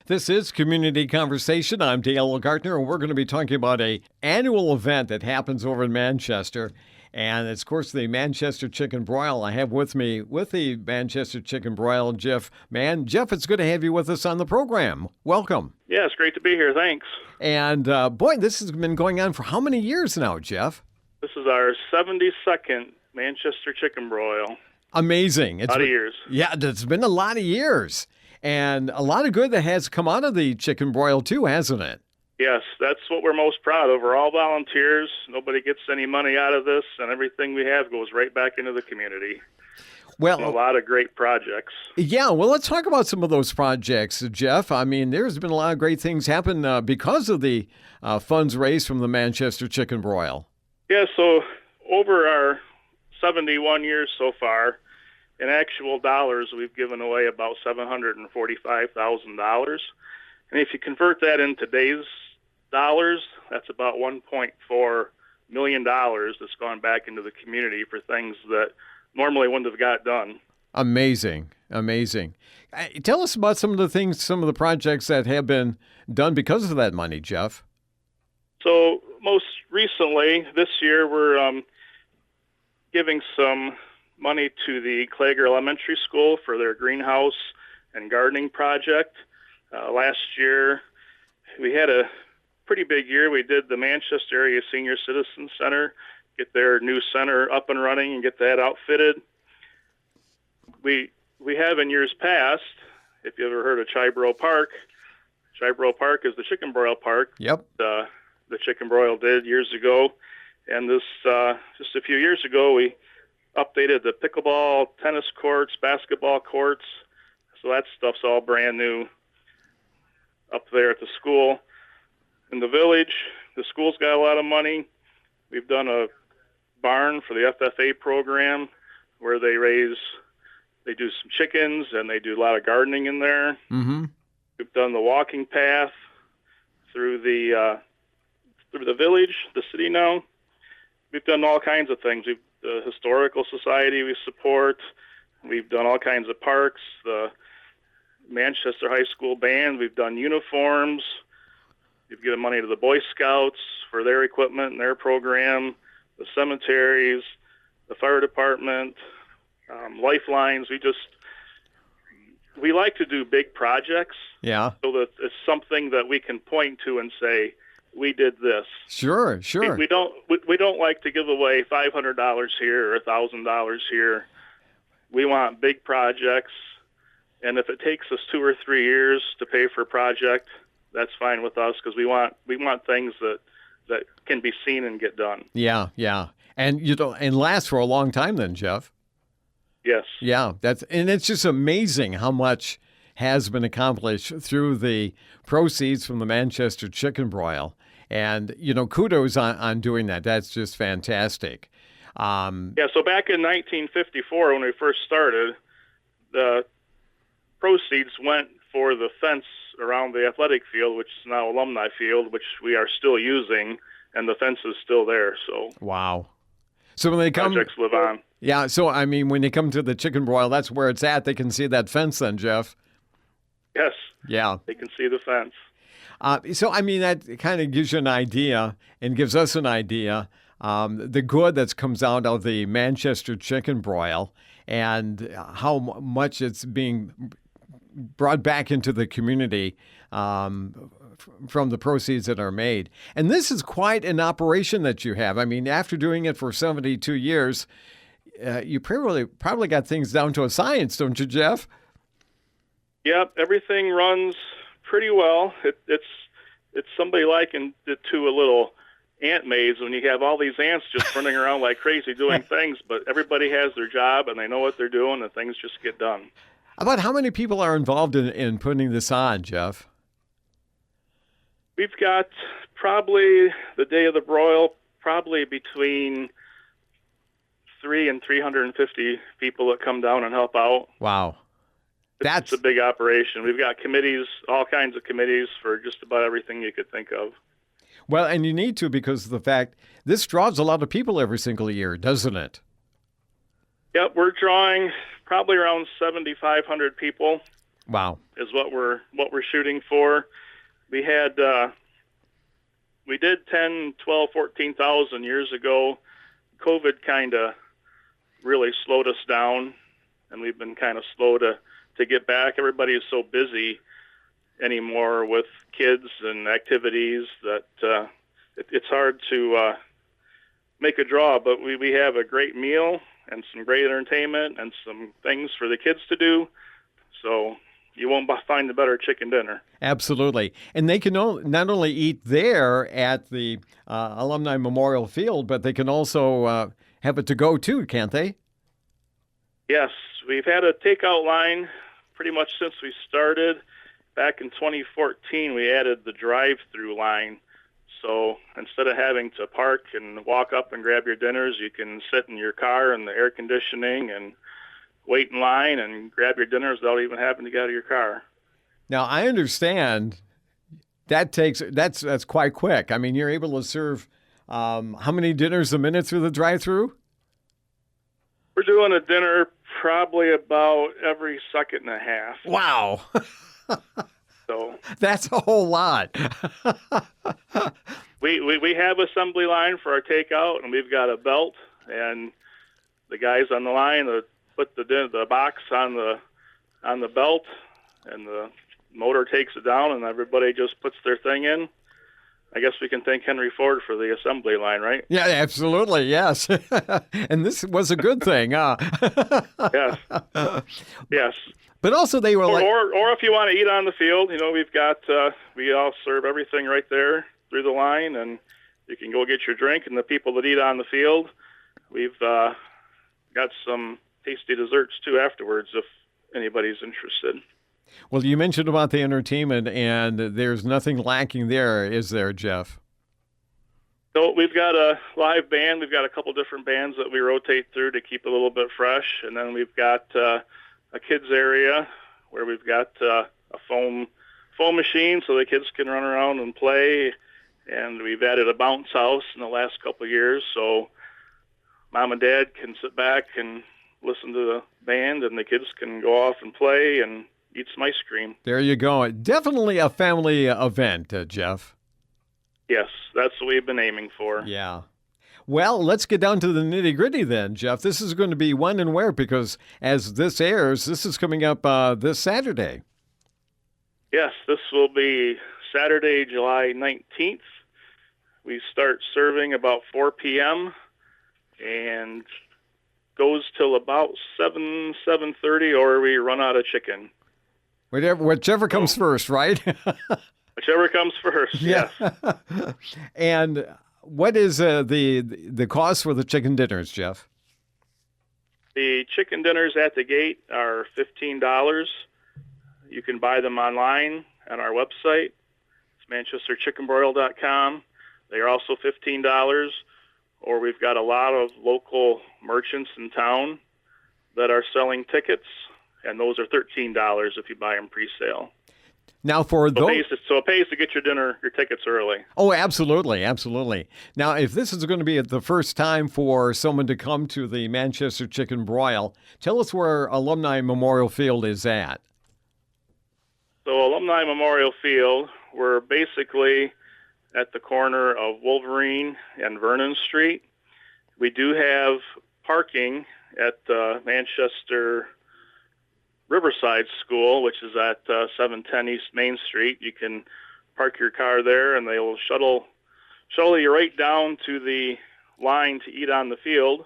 This is Community Conversation. I'm Dale Gaertner, and we're going to be talking about an annual event that happens over in Manchester. And it's, of course, the Manchester Chicken Broil. I have with me, with the Manchester Chicken Broil, Jeff Mann. Jeff, it's good to have you with us on the program. Welcome. Yeah, it's great to be here. Thanks. And, boy, this has been going on for how many years now, Jeff? This is our 72nd Manchester Chicken Broil. Amazing. It's a lot of years. Yeah, it's been a lot of years. And a lot of good that has come out of the chicken broil, too, hasn't it? Yes, that's what we're most proud of. We're all volunteers. Nobody gets any money out of this, and everything we have goes right back into the community. Well, and a lot of great projects. Yeah, well, let's talk about some of those projects, Jeff. I mean, there's been a lot of great things happen because of the funds raised from the Manchester Chicken Broil. Yeah, so over our 71 years so far, in actual dollars, we've given away about $745,000. And if you convert that in today's dollars, that's about $1.4 million that's gone back into the community for things that normally wouldn't have got done. Amazing. Tell us about some of the projects that have been done because of that money, Jeff. So most recently, this year, we're giving some money to the Clager Elementary School for their greenhouse and gardening project. Last year, we had a pretty big year. We did the Manchester Area Senior Citizen Center, get their new center up and running and get that outfitted. We have in years past, if you ever heard of Chibro Park is the Chicken Broil Park. Yep. The Chicken Broil did years ago. And this, just a few years ago, we updated the pickleball, tennis courts, basketball courts. So that stuff's all brand new up there at the school. In the village, the school's got a lot of money. We've done a barn for the FFA program where they do some chickens and they do a lot of gardening in there. Mm-hmm. We've done the walking path through the village, the city now. We've done all kinds of things. The Historical Society we support. We've done all kinds of parks. The Manchester High School Band. We've done uniforms. We've given money to the Boy Scouts for their equipment and their program. The cemeteries, the fire department, lifelines. We like to do big projects. Yeah. So that it's something that we can point to and say, we did this. Sure. We don't like to give away $500 here or $1,000 here. We want big projects, and if it takes us 2 or 3 years to pay for a project, that's fine with us because we want things that can be seen and get done. Yeah, and and last for a long time. Then, Jeff. Yes. Yeah, it's just amazing how much has been accomplished through the proceeds from the Manchester Chicken Broil. And, kudos on doing that. That's just fantastic. So back in 1954, when we first started, the proceeds went for the fence around the athletic field, which is now Alumni Field, which we are still using, and the fence is still there. So wow. So when they come, projects live on. Yeah, so, I mean, when they come to the Chicken Broil, that's where it's at. They can see that fence then, Jeff. Yes. Yeah. They can see the fence. So, I mean, that kind of gives you an idea and gives us an idea, the good that comes out of the Manchester Chicken Broil and how much it's being brought back into the community from the proceeds that are made. And this is quite an operation that you have. I mean, after doing it for 72 years, you probably got things down to a science, don't you, Jeff? Yep, everything runs pretty well. It's somebody likened it to a little ant maze when you have all these ants just running around like crazy doing things, but everybody has their job and they know what they're doing and things just get done. About how many people are involved in putting this on, Jeff? We've got probably the day of the broil, probably between 300 and 350 people that come down and help out. Wow. It's a big operation. We've got committees, all kinds of committees for just about everything you could think of. Well, and you need to because of the fact this draws a lot of people every single year, doesn't it? Yep, we're drawing probably around 7,500 people Wow. is what we're shooting for. We had we did 10, 12, 14,000 years ago. COVID kind of really slowed us down, and we've been kind of slow to get back. Everybody is so busy anymore with kids and activities that it's hard to make a draw. But we have a great meal and some great entertainment and some things for the kids to do. So you won't find a better chicken dinner. Absolutely. And they can not only eat there at the Alumni Memorial Field, but they can also have it to go too, can't they? Yes, we've had a takeout line pretty much since we started. Back in 2014, we added the drive-through line. So instead of having to park and walk up and grab your dinners, you can sit in your car in the air conditioning and wait in line and grab your dinners without even having to get out of your car. Now, I understand that's quite quick. I mean, you're able to serve how many dinners a minute through the drive-through? We're doing a dinner probably about every second and a half. Wow. So that's a whole lot. we have assembly line for our takeout, and we've got a belt, and the guys on the line put the box on the belt, and the motor takes it down, and everybody just puts their thing in. I guess we can thank Henry Ford for the assembly line, right? Yeah, absolutely, yes. And this was a good thing, huh? Yes. Yes. But also they were or if you want to eat on the field, we've got we all serve everything right there through the line, and you can go get your drink. And the people that eat on the field, we've got some tasty desserts too afterwards if anybody's interested. Well, you mentioned about the entertainment, and there's nothing lacking there, is there, Jeff? So we've got a live band. We've got a couple different bands that we rotate through to keep it a little bit fresh, and then we've got a kids area where we've got a foam machine so the kids can run around and play, and we've added a bounce house in the last couple of years so mom and dad can sit back and listen to the band, and the kids can go off and play and eat some ice cream. There you go. Definitely a family event, Jeff. Yes, that's what we've been aiming for. Yeah. Well, let's get down to the nitty-gritty then, Jeff. This is going to be when and where, because as this airs, this is coming up this Saturday. Yes, this will be Saturday, July 19th. We start serving about 4 p.m. and goes till about 7:30, or we run out of chicken. Whichever comes first, right? Whichever comes first, yeah. Yes. And what is the cost for the chicken dinners, Jeff? The chicken dinners at the gate are $15. You can buy them online on our website. It's manchesterchickenbroil.com. They are also $15. Or we've got a lot of local merchants in town that are selling tickets, and those are $13 if you buy them pre-sale. Now for those, it pays to get your tickets early. Oh, absolutely, absolutely. Now, if this is going to be the first time for someone to come to the Manchester Chicken Broil, tell us where Alumni Memorial Field is at. So Alumni Memorial Field, we're basically at the corner of Wolverine and Vernon Street. We do have parking at Manchester Riverside School, which is at 710 East Main Street. You can park your car there, and they will shuttle you right down to the line to eat on the field.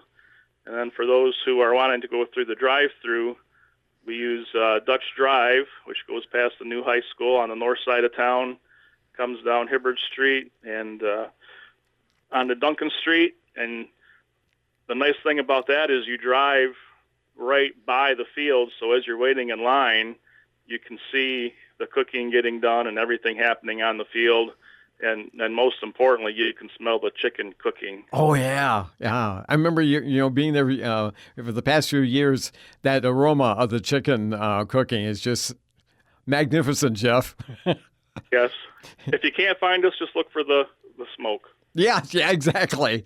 And then for those who are wanting to go through the drive-through, we use Dutch Drive, which goes past the new high school on the north side of town, comes down Hibbard Street and onto Duncan Street. And the nice thing about that is you drive right by the field, so as you're waiting in line, you can see the cooking getting done and everything happening on the field. And most importantly, you can smell the chicken cooking. Oh, yeah. Yeah. I remember, being there for the past few years. That aroma of the chicken cooking is just magnificent, Jeff. Yes. If you can't find us, just look for the smoke. Yeah, exactly.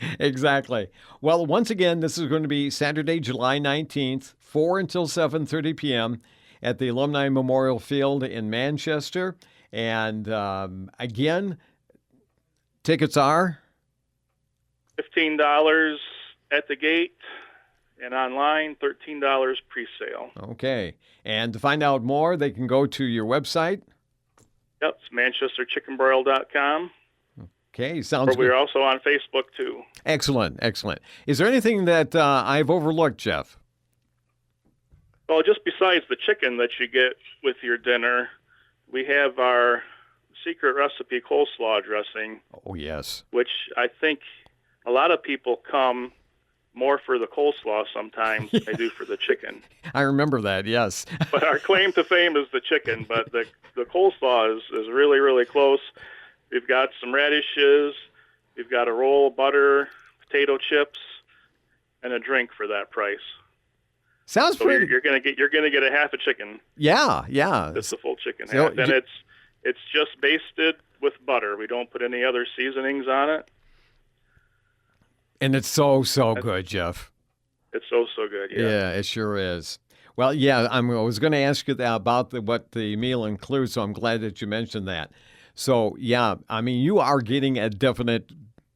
Well, once again, this is going to be Saturday, July 19th, 4 until 7:30 p.m. at the Alumni Memorial Field in Manchester. And again, tickets are $15 at the gate, and online, $13 pre-sale. okay. And to find out more, they can go to your website. Yep, it's manchesterchickenbroil.com. Okay, sounds good. We're also on Facebook, too. Excellent, excellent. Is there anything that I've overlooked, Jeff? Well, just besides the chicken that you get with your dinner, we have our secret recipe coleslaw dressing. Oh, yes. Which I think a lot of people come more for the coleslaw sometimes than they do for the chicken. I remember that, yes. But our claim to fame is the chicken, but the coleslaw is really, really close. We've got some radishes, we've got a roll of butter, potato chips, and a drink for that price. Sounds so pretty. You're gonna get a half a chicken. Yeah, yeah. It's a full chicken So, half, and it's just basted with butter. We don't put any other seasonings on it. And it's so good, Jeff. It's so good. Yeah, it sure is. Well, yeah, I was going to ask you about what the meal includes, so I'm glad that you mentioned that. So, yeah, I mean, you are getting a definite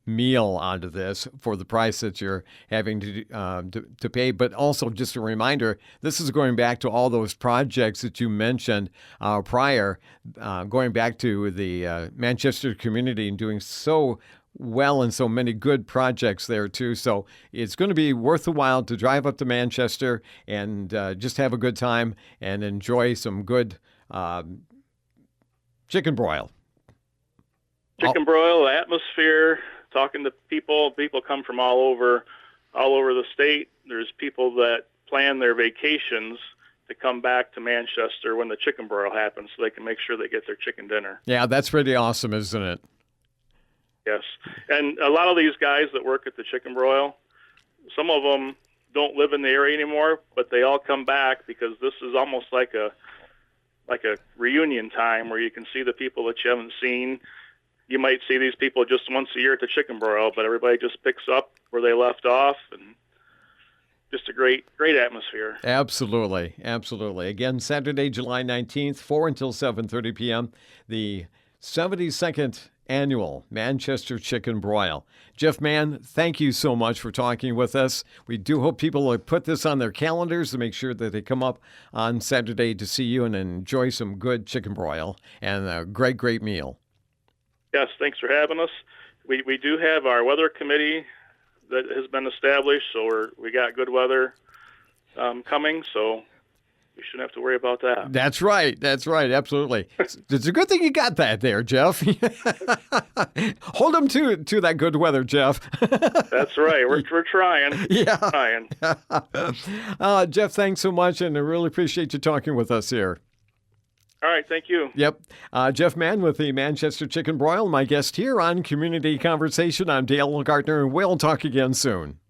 meal out of this for the price that you're having to pay. But also, just a reminder, this is going back to all those projects that you mentioned prior, going back to the Manchester community and doing so well and so many good projects there too. So it's going to be worth the while to drive up to Manchester and just have a good time and enjoy some good chicken broil. Chicken broil, atmosphere, talking to people. People come from all over the state. There's people that plan their vacations to come back to Manchester when the chicken broil happens so they can make sure they get their chicken dinner. Yeah, that's pretty awesome, isn't it? Yes. And a lot of these guys that work at the chicken broil, some of them don't live in the area anymore, but they all come back because this is almost like a reunion time where you can see the people that you haven't seen. You might see these people just once a year at the chicken broil, but everybody just picks up where they left off, and just a great atmosphere. Absolutely. Absolutely. Again, Saturday, July 19th, 4 until 7:30 p.m., the 72nd Annual Manchester Chicken Broil. Jeff Mann, thank you so much for talking with us. We do hope people will put this on their calendars to make sure that they come up on Saturday to see you and enjoy some good chicken broil and a great meal. Yes, thanks for having us. We do have our weather committee that has been established, so we got good weather coming, so we shouldn't have to worry about that. That's right. Absolutely. It's a good thing you got that there, Jeff. Hold them to that good weather, Jeff. That's right. We're trying. Yeah. Trying. Jeff, thanks so much, and I really appreciate you talking with us here. All right. Thank you. Yep. Jeff Mann with the Manchester Chicken Broil, my guest here on Community Conversation. I'm Dale Gaertner, and we'll talk again soon.